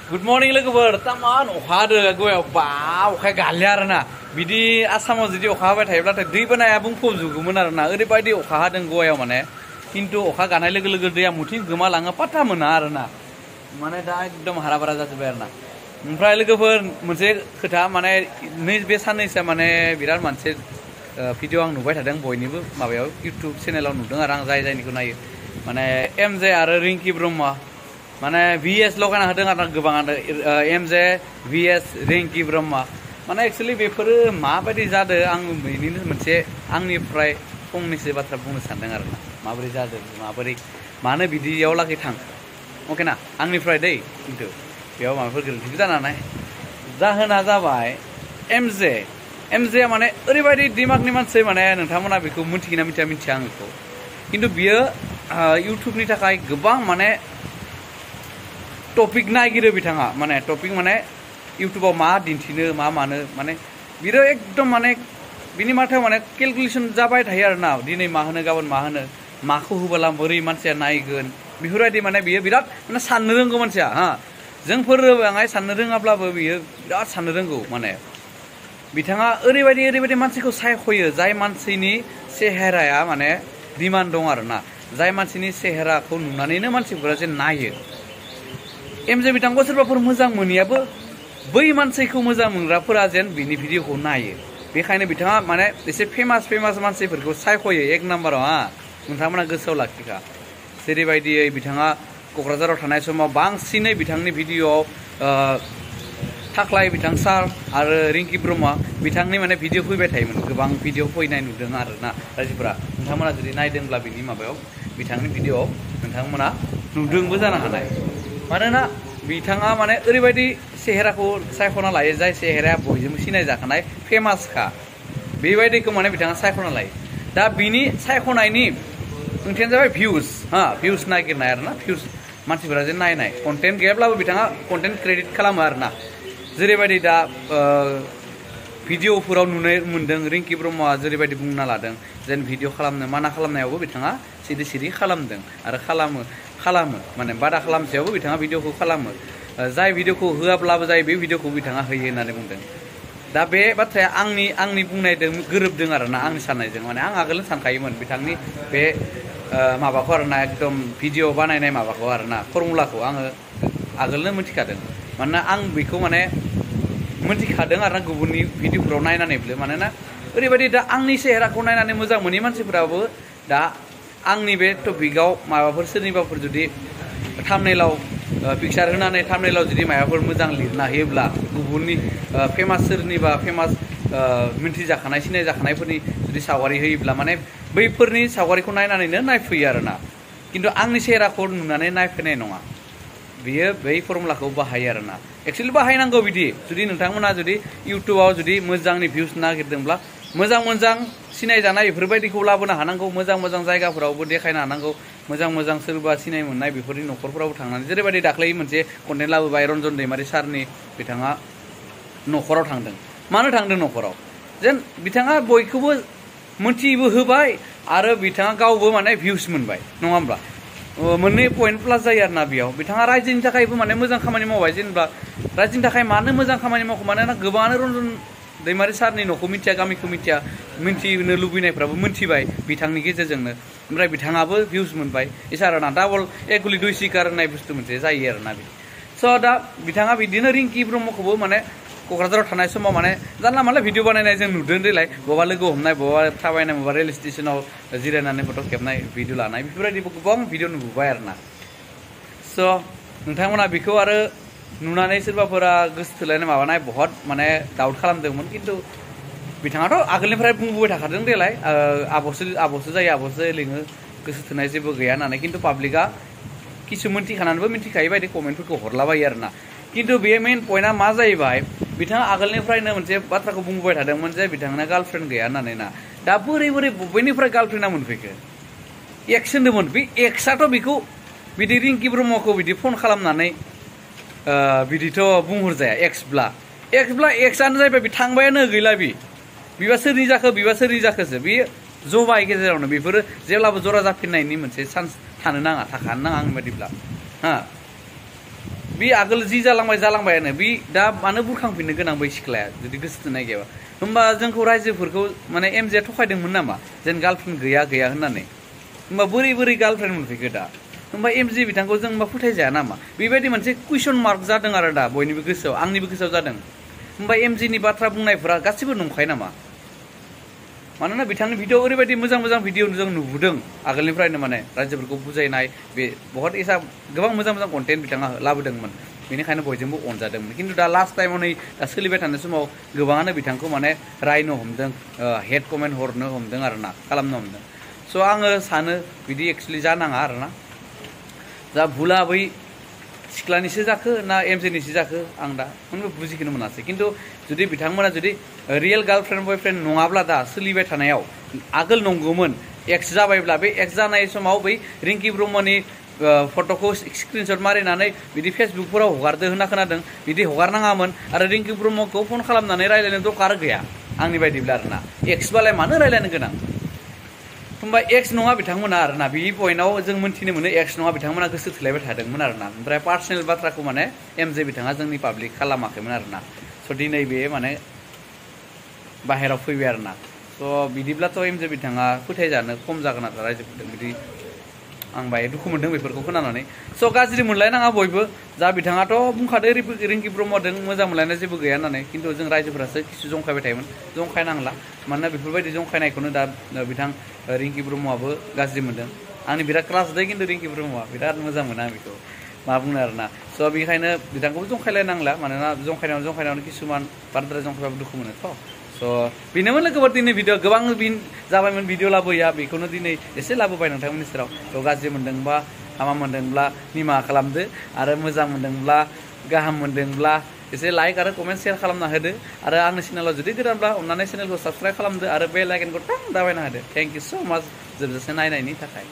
Good morning लोगोफोर तामान अखा हादों गयाव बा अखाया गालिया आरोना बिदि आसामाव जुदि अखा हाबाय थायोब्लाथाय दैबानाया बुंफबजोबगौमोन आरोना ओरैबायदि अखा हादों गयाव माने किन्तु अखा गानाय लोगो लोगो दैया मुथिं गोमालाङो पात्ता मोना आरोना माने दा एकदम हारा-बारा जाजोब्बाय आरोना ओमफ्राय लोगोफोर मोनसे खोथा माने बे साननैसो माने बिराद मोनसे भिडिअ आं नुबाय थादों बयनिबो माबायाव इउटुब चेनेलाव नुदों आरो आं जायनिखौ नायो माने एमजे आरो रिंकि ब्रह्मा माने VS लगायना होदों आरो गोबाङानो एमजे VS रिंकि ब्रह्मा माने एक्चुअली बेफोरो माबायदि जादों आं बेनिनो मोनसे आंनिफ्राय फंनैसो बाथ्रा बुंनो सानदों आरोना माबोरै जादों माबोरै मानो बिदियाव लागै थां अकेना आंनिफ्राय दै खिन्थु बेयाव माबाफोर गोरोन्थि जानो हानाय जाहोना जाबाय एमजे माने ओरैबायदि दिमागनि मानसि माने नोंथांमोना बेखौ मिथिगोना मिथिया आं बेखौ खिन्थु बियो इउटुबनि थाखाय गोबां माने टपिक नागिरो बिथाङा माने टपिक माने इउटुबाव मा दिन्थिनो मा मानो माने बियो एकदम माने बिनि माथायाव माने केलकुलेसन जाबाय थायो आरोना दिनै मा होनो गाबोन मा होनो माखौ होबोला बोरै मानसिया नायगोन बेफोरबायदि माने बियो बिराद माने साननो रोंगौ मानसिया हा जोंफोर बाङाय साननो रोङाब्लाबो बियो बिराद साननो रोंगौ माने बिथाङा ओरैबायदि मानसिखौ सायख'यो जाय मानसिनि सेहेराया माने डिमान्ड दं आरोना जाय मानसिनि सेहेराखौ नुनानैनो मानसिफोरा जे नायो एमजे बिथांखौ सोरबाफोर मोजां मोनियाबो बै मानसिखौ मोजां मोनग्राफोरा जेन बिनि भिडिअखौ नायो बेखायनो बिथाङा माने एसे फेमास मानसिफोरखौ सायख'यो एक नाम्बाराव हा नोंथांमोना गोसोआव लाखिखा जेरैबायदियै बिथाङा क'क्राझाराव थानाय समाव बांसिनै बिथांनि भिडिअआव थाख्लाय बिथां सार आरो रिंकि ब्रह्मा बिथांनि माने भिडिअ फैबाय थायोमोन गोबां भिडिअ फैनाय नुदों आरोना रायजोफोरा नोंथांमोना जुदि नायदोंब्ला बिनि माबायाव बिथांनि भिडिअआव नोंथांमोना नुदोंबो जानो हानाय मानोना बिथाङा माने ओरैबायदि सेहेराखौ सायख'ना लायो जाय सेहेराया बयजोंबो सिनायजाखानाय फेमासखा बेबायदिखौ माने बिथाङा सायख'ना लायो दा बिनि सायख'नायनि ओंथियानो जाबाय भिउस नागिरनाय आरोना भिउस मानसिफोरा जे नायनाय कन्टेन्ट गैयाब्लाबो बिथाङा कन्टेन्ट क्रेडिट खालामो आरोना जेरैबायदि दा भिडिअफोराव नुनो मोन्दों रिंकि ब्रह्मआ जेरैबायदि बुंना लादों जेन भिडिअ खालामनो माना खालामनायावबो बिथाङा सिरि खालामदों आरो खालामो माने बादा खालामसेयावबो बिथाङा भिडिअखौ खालामो जाय भिडिअखौ होआब्लाबो जाय बे भिडिअखौ बिथाङा होयो होननानै बुंदों दा बे बाथ्राया आंनि बुंनायजों गोरोबदों आरोना आंनि साननायजों माने आं आगोलनो सानखायोमोन बिथांनि बे माबाखौ आरोना एकदम भिडिअ बानायनाय माबाखौ आरोना फर्मुलाखौ आङो आगोलनो मिथिखादों मानोना आं बेखौ माने मिथिखादों आरोना गुबुननि भिडिअफोराव नायनानैबो मानोना ओरैबायदि दा आंनि सेहेराखौ नायनानै मोजां मोनै मानसिफोराबो दा आंनि बे टपिकआव माबाफोर सोरनिबाफोर जुदि थाम्बनेइलाव पिक्सार होनानै थाम्बनेइलाव जुदि माबाफोर मोजां लिरना होयोब्ला गुबुननि सोरनिबा फेमास मिन्थिजाखानाय सिनायजाखानायफोरनि जुदि सावगारि होयोब्ला माने बैफोरनि सावगारिखौ नायनानैनो नायफैयो आरोना खिन्थु आंनि सेहेराखौ नुनानै नायफैनाय नङा बियो बै फर्मुलाखौ बाहायो आरोना एक्चुअलि बाहायनांगौ बिदि जुदि नोंथांमोना जुदि इउटुबाव जुदि मोजांनि भिउस नागिरदोंब्ला मोजां सिनायजानाय बेफोरबायदिखौ लाबोनो हानांगौ मोजां जायगाफोरावबो देखायनो हानांगौ मोजां सोरबा सिनाय मोननाय बेफोरनि न'खरफोरावबो थांनानै जेरैबायदि दाख्लै मोनसे कन्टेन्ट लाबोबाय रन्जन दैमारि सारनि बिथाङा न'खराव थांदों मानो थांदों न'खराव जेन बिथाङा बयखौबो मोनथिबो होबाय आरो बिथाङा गावबो माने भिउस मोनबाय नङा होमब्ला मोननै पइन्ट प्लास जायो आरोना बेयाव बिथाङा रायजोनि थाखायबो माने मोजां खामानि मावबाय जेनेबा रायजोनि थाखाय मानो मोजां खामानि मावखो मानोना गोबाङानो रन्जन दैमारि सारनि न'खौ मिथिया गामिखौ मिथिया मिन्थिनो लुबैनायफ्राबो मिन्थिबाय बिथांनि गेजेरजोंनो ओमफ्राय बिथाङाबो भिउस मोनबाय एसे आरोना डाबल एक गुलि दुइ सिकार होननाय बुस्थु मोनसे जायो आरोना बे स' दा बिथाङा बिदिनो रिंकि ब्रह्मखौबो माने क'क्राझाराव थानाय समाव माने जानला मानला भिडिअ बानायनाय जों नुदों देलाय बबा लोगो हमनाय बबा थाबायनाय बबा रेल स्टेसनाव जिरायनानै फट' खेबनाय भिडिअ लानाय बेफोरबायदिबो गोबां भिडिअ नुबोबाय आरोना स' नोंथांमोना बेखौ आरो नुनानै सोरबाफोरा गोसो थोलायनाय माबानाय बहुत माने डाउट खालामदोंमोन खिन्थु बिथाङाथ' आगोलनिफ्राय बुंबोबाय थाखादों देलाय आब'सो जायो लिङो गोसो थोनाय जेबो गैया होननानै खिन्थु पाब्लिकआ किसु मिन्थिखानानैबो मिन्थिखायै बायदि कमेन्टफोरखौ हरलाबायो आरोना खिन्थु बे मेइन पइन्टआ मा जाहैबाय बिथाङा आगोलनिफ्रायनो मोनसे बाथ्राखौ बुंबोबाय थादोंमोन जे बिथांना गार्लफ्रेन्ड गैया होननानै ना दा बोरै बबेनिफ्राय गार्लफ्रेन्डआ मोनफैखो एक्स होन्दोंमोन बे एक्सआथ' बेखौ बिदि रिंकि ब्रह्मखौ बिदि फन खालामनानै बिदिथ' बुंहरजाया एक्सब्ला एक्सआनो जाहैबाय बे थांबायानो गैला बिबा सोरनि जाखोसो बे जबाय गेजेरावनो बेफोरो जेब्लाबो जरा जाफिननायनि मोनसे चान्स थानो नाङा थाखानो नाङा आंनि बादिब्ला हा बि आगोल जि जालांबायानो बि दा मानो बुरखांफिननो गोनां बै सिख्लाया जुदि गोसो थोनाय गैयाबा होमबा जोंखौ रायजोफोरखौ माने एमजेआ थगायदोंमोन नामा जेन गार्लफ्रेन्ड गैया होननानै होमबा बोरै गार्लफ्रेन्ड मोनफैखो दा होमबा एमजे बिथांखौ जों होमबा फोथायजाया नामा बेबायदि मोनसे कुइसन मार्क जादों आरो दा बयनिबो गोसोआव आंनिबो गोसोआव जादों होमबा एमजेनि बाथ्रा बुंनायफोरा गासिबो नंखाय नामा मानोना बिथांनि भिडिअ ओरैबायदि मोजां भिडिअ जों नुबोदों आगोलनिफ्रायनो माने रायजोफोरखौ बुजायनाय बे बहुत एसा गोबां मोजां कन्टेन्ट बिथाङा लाबोदोंमोन बेनिखायनो बयजोंबो अनजादोंमोन खिन्थु दा लास्ट टाइमाव नै दा सोलिबाय थानाय समाव गोबाङानो बिथांखौ माने रायनो हमदों हेड कमेन्ट हरनो हमदों आरोना खालामनो हमदों स' आङो सानो बिदि एक्सुवेलि जानाङा आरोना दा भुला बै सिख्लानिसो जाखो ना एमजेनिसो जाखो आं दा बुजिखोनो मोनासै खिन्थु जुदि बिथांमोना जुदि रियेल गार्लफ्रेन्ड बयफ्रेन्ड नङाब्ला दा सोलिबाय थानायाव आगोल नंगौमोन एक्स जाबायब्ला बे एक्स जानाय समाव बै रिंकि ब्रह्मनि फट'खौ स्क्रिनशट मारिनानै बिदि फेसबुकफोराव हगारदो होनना खोनादों बिदि हगारनाङामोन आरो रिंकि ब्रह्मखौ फन खालामनानै रायलायनो दरकार गैया आंनि बायदिब्ला आरोना एक्सबालाय मानो रायलायनो गोनां होमबा एक्स नङा बिथांमोना आरोना बे पइन्टआव जों मोन्थिनो मोनो एक्स नङा बिथांमोना गोसो थोलायबाय थादोंमोन आरोना ओमफ्राय पार्सनेल बाथ्राखौ माने एमजे बिथाङा जोंनि पाब्लिक खालामाखैमोन आरोना स' दिनै बे माने बाहेराव फैबाय आरोना स' बिदिब्लाथ' एमजे बिथाङा फोथायजानो खम जागोन आरो रायजोफोरजों बिदि आं बाहाय दुखु मोनदों बेफोरखौ खोनानानै स' गाज्रि मोनलायनाङा बयबो जा बिथाङाथ' बुंखादो रिंकि ब्रह्मजों मोजां मोनलायनाय जेबो गैया होननानै खिन्थु जों रायजोफोरासो किसु जंखायबाय थायोमोन जंखायनांला मानोना बेफोरबायदि जंखायनायखौनो दा बिथां रिंकि ब्रह्मआबो गाज्रि मोनदों आंनि बिराद क्लास दे खिन्थु रिंकि ब्रह्मआ बिराद मोजां मोनो आं बेखौ मा बुंनो आरोना स' बेनिखायनो बिथांखौबो जंखायलायनांला मानोना जंखायनायावनो किसुमान बाराद्राय जंखायबाबो दुखु मोनो थ' स' बेनोमोन लोगोफोर दिनै भिडिअ गोबां जाबायमोन भिडिअ लाबोया बेखौनो दिनै एसे लाबोबाय नोंथांमोननि सेराव थ' गाज्रि मोनदोंबा हामा मोनदोंब्ला निमाहा खालामदो आरो मोजां मोनदोंब्ला गाहाम मोनदोंब्ला एसे लाइक आरो कमेन्ट शेयार खालामना होदो आरो आंनि चेनेलाव जुदि गोदानब्ला अननानै चेनेलखौ साबस्क्राइब खालामदो आरो बेल आइकनखौ टां दाबायना होदो थेंक इउ स' माच जोबजासे नायनायनि थाखाय